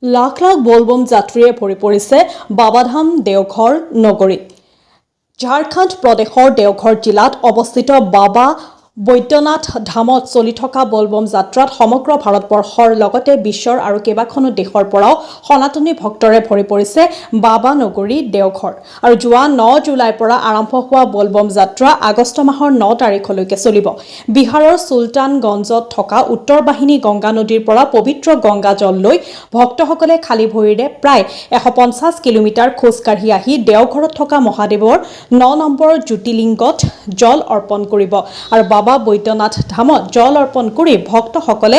লাখ লাখ বলবম যাত্ৰীয়ে ভৰি পৰিছে বাবাধাম দেওঘৰ নগৰীত। ঝাৰখণ্ড প্ৰদেশৰ দেওঘৰ জিলাত অৱস্থিত বাবা বৈদ্যনাথ ধামত চলি থকা বলবম যাত্ৰাত সমগ্ৰ ভাৰতবৰ্ষৰ লগতে বিশ্বৰ আৰু কেইবাখনো দেশৰ পৰাও সনাতনী ভক্তৰে ভৰি পৰিছে বাবা নগৰী দেওঘৰ। আৰু যোৱা 9 জুলাইৰ পৰা আৰম্ভ হোৱা বলবম যাত্ৰা আগষ্ট মাহৰ 9 তাৰিখলৈকে চলিব। বিহাৰৰ সুলতানগঞ্জত থকা উত্তৰ বাহিনী গংগা নদীৰ পৰা পবিত্ৰ গংগা জল লৈ ভক্তসকলে খালী ভৰিৰে প্ৰায় 150 কিলোমিটাৰ খোজকাঢ়ি আহি দেওঘৰত থকা মহাদেৱৰ 9 নম্বৰ জ্যোতিলিংগত জল অৰ্পণ কৰিব। আৰু বাবা বৈদ্যনাথ ধামত জল অৰ্পণ কৰি ভক্তসকলে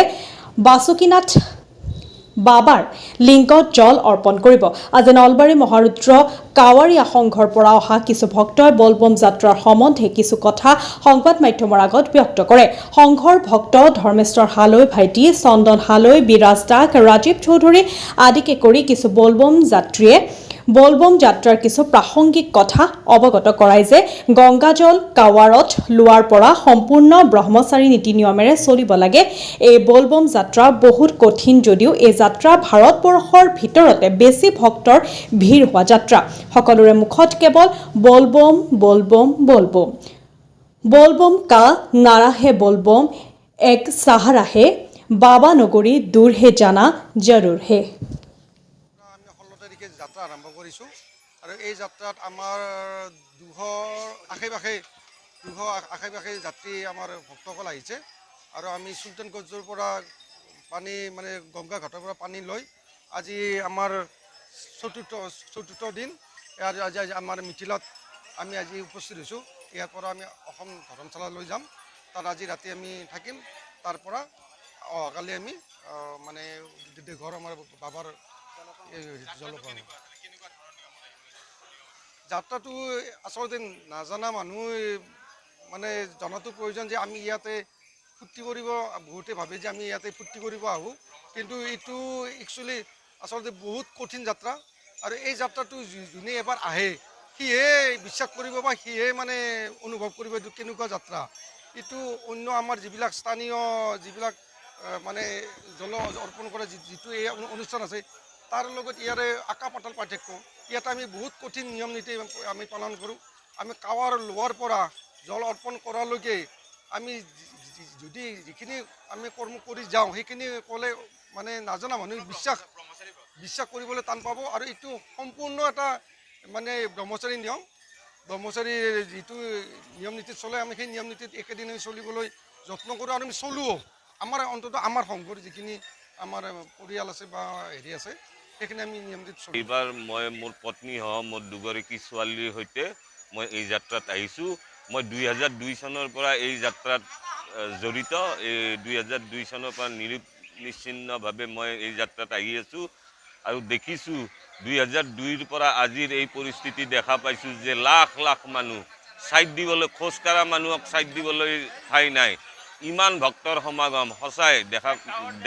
বাসুকীনাথ বাবাৰ লিংগত জল অৰ্পণ কৰিব। আজি নলবাৰী মহাৰুদ্ৰ কাৱাৰীয়া সংঘৰ পৰা অহা কিছু ভক্তই বলবম যাত্ৰাৰ সম্বন্ধে কিছু কথা সংবাদ মাধ্যমৰ আগত ব্যক্ত কৰে। সংঘৰ ভক্ত ধৰ্মেশ্বৰ হালৈ ভাইটি, চন্দন হালৈ, বিৰাজ দাস, ৰাজীৱ চৌধুৰী আদিকে কৰি কিছু বলবম যাত্ৰীয়ে বলবম যাত্ৰাৰ কিছু প্ৰাসংগিক কথা অৱগত কৰায় যে গংগাজল কাৱাৰত লোৱাৰ পৰা সম্পূৰ্ণ ব্ৰহ্মচাৰী নীতি নিয়মেৰে চলিব লাগে। এই বলবম যাত্ৰা বহুত কঠিন যদিও এই যাত্ৰা ভাৰতবৰ্ষৰ ভিতৰতে বেছি ভক্তৰ ভিৰ হোৱা যাত্ৰা। সকলোৰে মুখত কেৱল বলবম বলবম বলবম বলবম কা নাৰা হে বলবম এক সাহাৰা হে বাবা নগৰী দূৰ হে জানা জৰুৰ হে। আমি 16 তাৰিখে যাত্ৰা আৰম্ভ কৰিছোঁ আৰু এই যাত্ৰাত আমাৰ 200 আশে-পাশে যাত্ৰী আমাৰ ভক্তসকল আহিছে আৰু আমি সুলতানগঞ্জৰ পৰা পানী গংগা ঘাটৰ পৰা পানী লৈ আজি আমাৰ চতুৰ্থ দিন আজি আমাৰ মিথিলাত আমি আজি উপস্থিত হৈছোঁ। ইয়াৰ পৰা আমি অসম ধৰ্মশালালৈ যাম, তাত আজি ৰাতি আমি থাকিম। তাৰ পৰা অহাকালি আমি দেওঘৰ আমাৰ বাবাৰ জলপান যাত্ৰাটো আচলতে নাজানা মানুহ জনাটো প্ৰয়োজন যে আমি ইয়াতে ফূৰ্তি কৰিব, বহুতে ভাবে যে আমি ইয়াতে ফূৰ্তি কৰিব আহোঁ, কিন্তু এইটো একচুৱেলি আচলতে বহুত কঠিন যাত্ৰা। আৰু এই যাত্ৰাটো যোনে এবাৰ আহে সিহে বিশ্বাস কৰিব বা সিহে অনুভৱ কৰিব এইটো কেনেকুৱা যাত্ৰা। এইটো অন্য আমাৰ যিবিলাক স্থানীয় যিবিলাক জল অৰ্পণ কৰা যিটো এই অনুষ্ঠান আছে তাৰ লগত ইয়াৰে আকা পাতাল পাৰ্থক্য। ইয়াত আমি বহুত কঠিন নিয়ম নীতি আমি পালন কৰোঁ। আমি কাৱাৰ লোৱাৰ পৰা জল অৰ্পণ কৰালৈকে আমি যদি যিখিনি আমি কৰ্ম কৰি যাওঁ সেইখিনি ক'লে নাজনা মানুহে বিশ্বাস কৰিবলৈ টান পাব। আৰু এইটো সম্পূৰ্ণ এটা ব্ৰহ্মচাৰী নিয়ম, ব্ৰহ্মচাৰীৰ যিটো নিয়ম নীতিত চলে আমি সেই নিয়ম নীতিত একেদিনাই চলিবলৈ যত্ন কৰোঁ আৰু আমি চলোও। অন্ততঃ আমাৰ সংঘৰ যিখিনি আমাৰ পৰিয়াল আছে বা হেৰি আছে সেইখিনি আমি নিয়ম নীতিত চলোঁ। এইবাৰ মই মোৰ পত্নী সহ মোৰ দুগৰাকী ছোৱালীৰ সৈতে মই এই যাত্ৰাত আহিছোঁ। মই 2002 চনৰ পৰা এই যাত্ৰাত জড়িত। এই 2002 চনৰ পৰা নিশ্চিন্নভাৱে মই এই যাত্ৰাত আহি আছোঁ আৰু দেখিছোঁ 2002ৰ পৰা আজিৰ এই পৰিস্থিতি দেখা পাইছোঁ যে লাখ লাখ মানুহ ছাইড দিবলৈ, খোজকাঢ়া মানুহক ছাইড দিবলৈ ঠাই নাই। ইমান ভক্তৰ সমাগম সঁচাই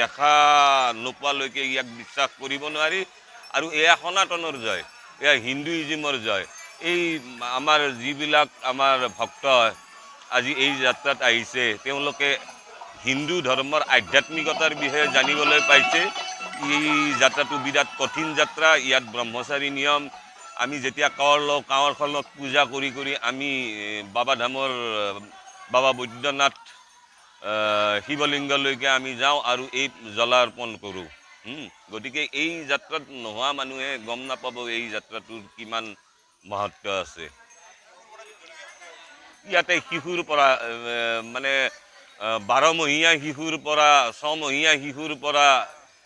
দেখা নোপোৱালৈকে ইয়াক বিশ্বাস কৰিব নোৱাৰি। আৰু এয়া সনাতনৰ জয়, এয়া হিন্দুইজিমৰ জয়। এই আমাৰ যিবিলাক আমাৰ ভক্ত আজি এই যাত্ৰাত আহিছে তেওঁলোকে হিন্দু ধৰ্মৰ আধ্যাত্মিকতাৰ বিষয়ে জানিবলৈ পাইছে। এই যাত্ৰাটো বিৰাট কঠিন যাত্ৰা, ইয়াত ব্ৰহ্মচাৰী নিয়ম। আমি যেতিয়া কাৱাৰ লওঁ, কাৱাৰখনত পূজা কৰি কৰি আমি বাবাধামৰ বাবা বৈদ্যনাথ শিৱলিংগলৈকে আমি যাওঁ আৰু এই জলাৰ্পণ কৰোঁ। গতিকে এই যাত্ৰাত নোহোৱা মানুহে গম নাপাব এই যাত্ৰাটোৰ কিমান মহত্ব আছে। ইয়াতে শিশুৰ পৰা 12মহীয়া শিশুৰ পৰা 6মহীয়া শিশুৰ পৰা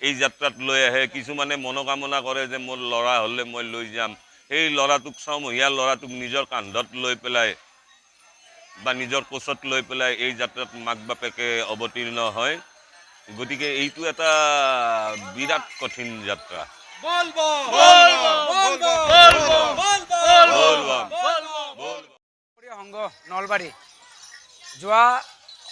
এই যাত্ৰাত লৈ আহে। কিছুমানে মনোকামনা কৰে যে মোৰ ল'ৰা হ'লে মই লৈ যাম। সেই ল'ৰাটোক 6মহীয়া ল'ৰাটোক নিজৰ কান্ধত লৈ পেলাই বা নিজৰ কোচত লৈ পেলাই এই যাত্ৰাত মাক বাপেকে অৱতীৰ্ণ হয়। গতিকে এইটো এটা বিৰাট কঠিন যাত্ৰা। সংঘ নলবাৰী যোৱা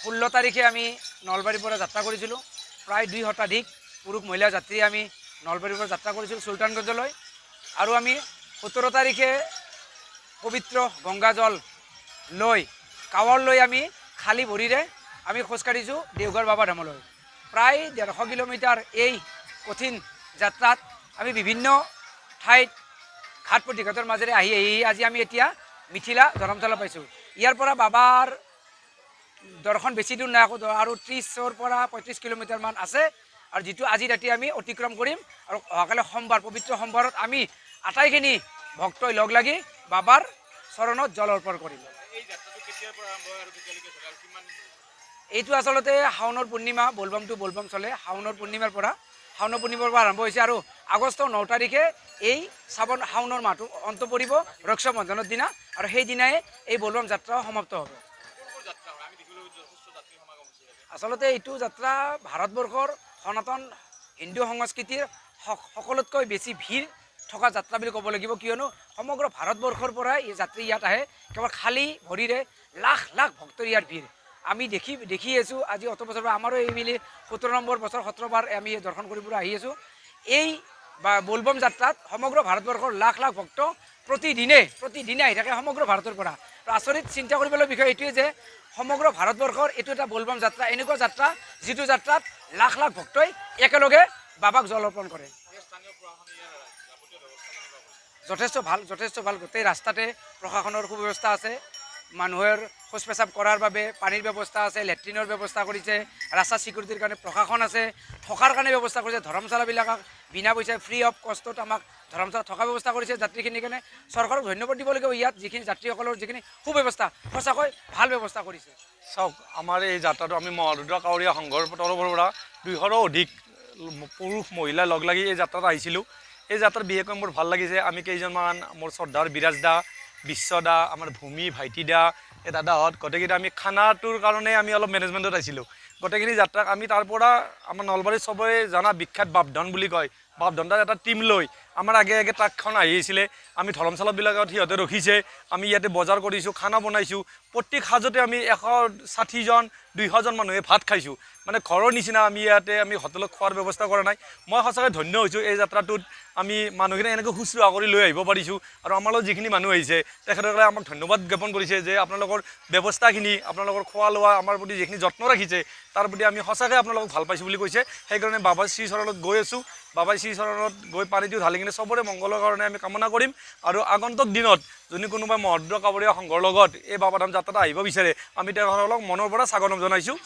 16 তাৰিখে আমি নলবাৰীৰ পৰা যাত্ৰা কৰিছিলোঁ। প্ৰায় 2 শতাধিক পুৰুষ মহিলা যাত্ৰী আমি নলবাৰীৰ পৰা যাত্ৰা কৰিছিলোঁ সুলতানগঞ্জলৈ। আৰু আমি 17 তাৰিখে পবিত্ৰ গংগাজল লৈ কাৱাৰ লৈ আমি খালী ভৰিৰে আমি খোজকাঢ়িছোঁ দেওঘৰ বাবা ধামলৈ। প্ৰায় 150 কিলোমিটাৰ এই কঠিন যাত্ৰাত আমি বিভিন্ন ঠাইত ঘাট প্ৰতিঘাটৰ মাজেৰে আহি আজি আমি এতিয়া মিথিলা ধৰমতলা পাইছোঁ। ইয়াৰ পৰা বাবাৰ দৰ্শন বেছি দূৰ নাই, আৰু 30ৰ পৰা 35 কিলোমিটাৰমান আছে, আৰু যিটো আজি ৰাতি আমি অতিক্ৰম কৰিম। আৰু অহাকালি সোমবাৰ, পবিত্ৰ সোমবাৰত আমি আটাইখিনি ভক্তই লগ লাগি বাবাৰ চৰণত জল অৰ্পণ কৰিম। এইটো আচলতে শাওনৰ পূৰ্ণিমা, বলবমটো বলবম চলে শাওনৰ পূৰ্ণিমাৰ পৰা আৰম্ভ হৈছে, আৰু আগষ্টৰ 9 তাৰিখে এই শাওনৰ মাহটো অন্ত পৰিব ৰক্ষাবন্ধনৰ দিনা, আৰু সেইদিনাই এই বলবম যাত্ৰা সমাপ্ত হ'ব। আচলতে এইটো যাত্ৰা ভাৰতবৰ্ষৰ সনাতন হিন্দু সংস্কৃতিৰ সকলোতকৈ বেছি ভিৰ থকা যাত্ৰা বুলি ক'ব লাগিব, কিয়নো সমগ্ৰ ভাৰতবৰ্ষৰ পৰা এই যাত্ৰী ইয়াত আহে। কেৱল খালী ভৰিৰে লাখ লাখ ভক্তৰ ইয়াৰ ভিৰ আমি দেখি আছোঁ। আজি অত বছৰ পৰা আমাৰো এই মিলি 17 নম্বৰ বছৰ 17 বাৰ আমি দৰ্শন কৰিবলৈ আহি আছোঁ। এই বলবম যাত্ৰাত সমগ্ৰ ভাৰতবৰ্ষৰ লাখ লাখ ভক্ত প্ৰতিদিনে আহি থাকে সমগ্ৰ ভাৰতৰ পৰা। আচৰিত চিন্তা কৰিবলগীয়া বিষয় এইটোৱে যে সমগ্ৰ ভাৰতবৰ্ষৰ এইটো এটা বলবম যাত্ৰা, এনেকুৱা যাত্ৰা যিটো যাত্ৰাত লাখ লাখ ভক্তই একেলগে বাবাক জল অৰ্পণ কৰে। যথেষ্ট ভাল। গোটেই ৰাস্তাতে প্ৰশাসনৰ সুব্যৱস্থা আছে, মানুহৰ শৌচ পেচাব কৰাৰ বাবে পানীৰ ব্যৱস্থা আছে, লেট্ৰিনৰ ব্যৱস্থা কৰিছে, ৰাস্তা চিকিউৰিটিৰ কাৰণে প্ৰশাসন আছে, থকাৰ কাৰণে ব্যৱস্থা কৰিছে। ধৰ্মশালাবিলাকক বিনা পইচাই ফ্ৰী অফ কষ্টত আমাক ধৰ্মশালা থকা ব্যৱস্থা কৰিছে যাত্ৰীখিনিৰ কাৰণে। চৰকাৰক ধন্যবাদ দিব লাগিব, ইয়াত যিখিনি যাত্ৰীসকলৰ যিখিনি সুব্যৱস্থা সঁচাকৈ ভাল ব্যৱস্থা কৰিছে। চাওক, আমাৰ এই যাত্ৰাটো আমি মহাৰুদ্ৰ কাউৰীয়া সংঘৰ তৰফৰ পৰা 200ৰো অধিক পুৰুষ মহিলা লগ লাগি এই যাত্ৰাত আহিছিলোঁ। এই যাত্ৰাত বিশেষকৈ মোৰ ভাল লাগিছে, আমি কেইজনমান মোৰ শ্ৰদ্ধাৰ বিৰাজ দা, বিশ্ব দা, আমাৰ ভূমি ভাইটি দা, এই দাদাহঁত গোটেইকেইটা আমি খানাটোৰ কাৰণে আমি অলপ মেনেজমেণ্টত আহিছিলোঁ। গোটেইখিনি যাত্ৰাক আমি তাৰ পৰা আমাৰ নলবাৰীত চবৰে জনা বিখ্যাত বাপধন বুলি কয়, বাপধনটাৰ এটা টীম লৈ আমাৰ আগে ট্ৰাকখন আহিছিলে। আমি ধৰ্মশালাবিলাকত সিহঁতে ৰখিছে, আমি ইয়াতে বজাৰ কৰিছোঁ, খানা বনাইছোঁ। প্ৰত্যেক সাজতে আমি 160জন 200জন মানুহে ভাত খাইছোঁ। মানে ঘৰৰ নিচিনা আমি ইয়াতে আমি হোটেলত খোৱাৰ ব্যৱস্থা কৰা নাই। মই সঁচাকৈ ধন্য হৈছোঁ এই যাত্ৰাটোত আমি মানুহখিনি এনেকৈ শুশ্ৰূষা কৰি লৈ আহিব পাৰিছোঁ। আৰু আমাৰ লগত যিখিনি মানুহ আহিছে তেখেতসকলে আমাক ধন্যবাদ জ্ঞাপন কৰিছে যে আপোনালোকৰ ব্যৱস্থাখিনি, আপোনালোকৰ খোৱা লোৱা, আমাৰ প্ৰতি যিখিনি যত্ন ৰাখিছে তাৰ প্ৰতি আমি সঁচাকৈ আপোনালোকক ভাল পাইছোঁ বুলি কৈছে। সেইকাৰণে বাবাৰ শ্ৰীচৰণত গৈ আছোঁ। বাবাৰ শ্ৰীচৰণত গৈ পানীটো ঢালি কিনে চবৰে মংগলৰ কাৰণে আমি কামনা কৰিম। আৰু আগন্তুক দিনত যদি কোনোবাই মহাৰুদ্ৰ কাউৰীয়া সংঘৰ লগত এই বাবাধাম যাত্ৰাত আহিব বিচাৰে আমি তেখেতসকলক মনৰ পৰা স্বাগতম জনাইছোঁ।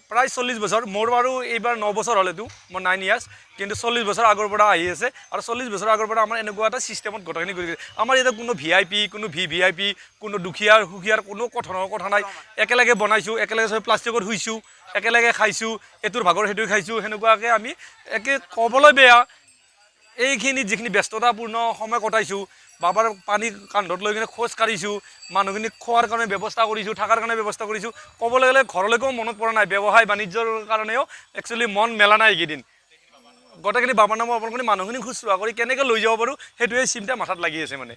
প্ৰায় 40 বছৰ, মোৰ বাৰু এইবাৰ 9 বছৰ হ'লেতো, মোৰ 9 ইয়াৰ্ছ, কিন্তু 40 বছৰ আগৰ পৰা আহি আছে। আৰু 40 বছৰ আগৰ পৰা আমাৰ এনেকুৱা এটা ছিষ্টেমত গোটেইখিনি কৰি আমাৰ ইয়াতে কোনো VIP, কোনো VVIP, কোনো দুখীয়াৰ সুখীয়াৰ কোনো কথা নাই। একেলগে বনাইছোঁ, একেলগে চব প্লাষ্টিকত শুইছোঁ, একেলগে খাইছোঁ, এইটোৰ ভাগৰ সেইটো খাইছোঁ। সেনেকুৱাকৈ আমি ক'বলৈ বেয়া এইখিনি যিখিনি ব্যস্ততাপূৰ্ণ সময় কটাইছোঁ, বাবাৰ পানী কান্ধত লৈ কিনে খোজ কাঢ়িছোঁ, মানুহখিনিক খোৱাৰ কাৰণে ব্যৱস্থা কৰিছোঁ, থকাৰ কাৰণে ব্যৱস্থা কৰিছোঁ। ক'বলৈ গ'লে ঘৰলৈকেও মনত পৰা নাই, ব্যৱসায় বাণিজ্যৰ কাৰণেও একচুৱেলি মন মেলা নাই এইকেইদিন। গোটেইখিনি বাবাৰ নাম অৰ্পণ কৰি মানুহখিনিক শুশ্ৰূষা কৰি কেনেকৈ লৈ যাব পাৰোঁ সেইটোৱে চিন্তা মাথাত লাগি আছে মানে।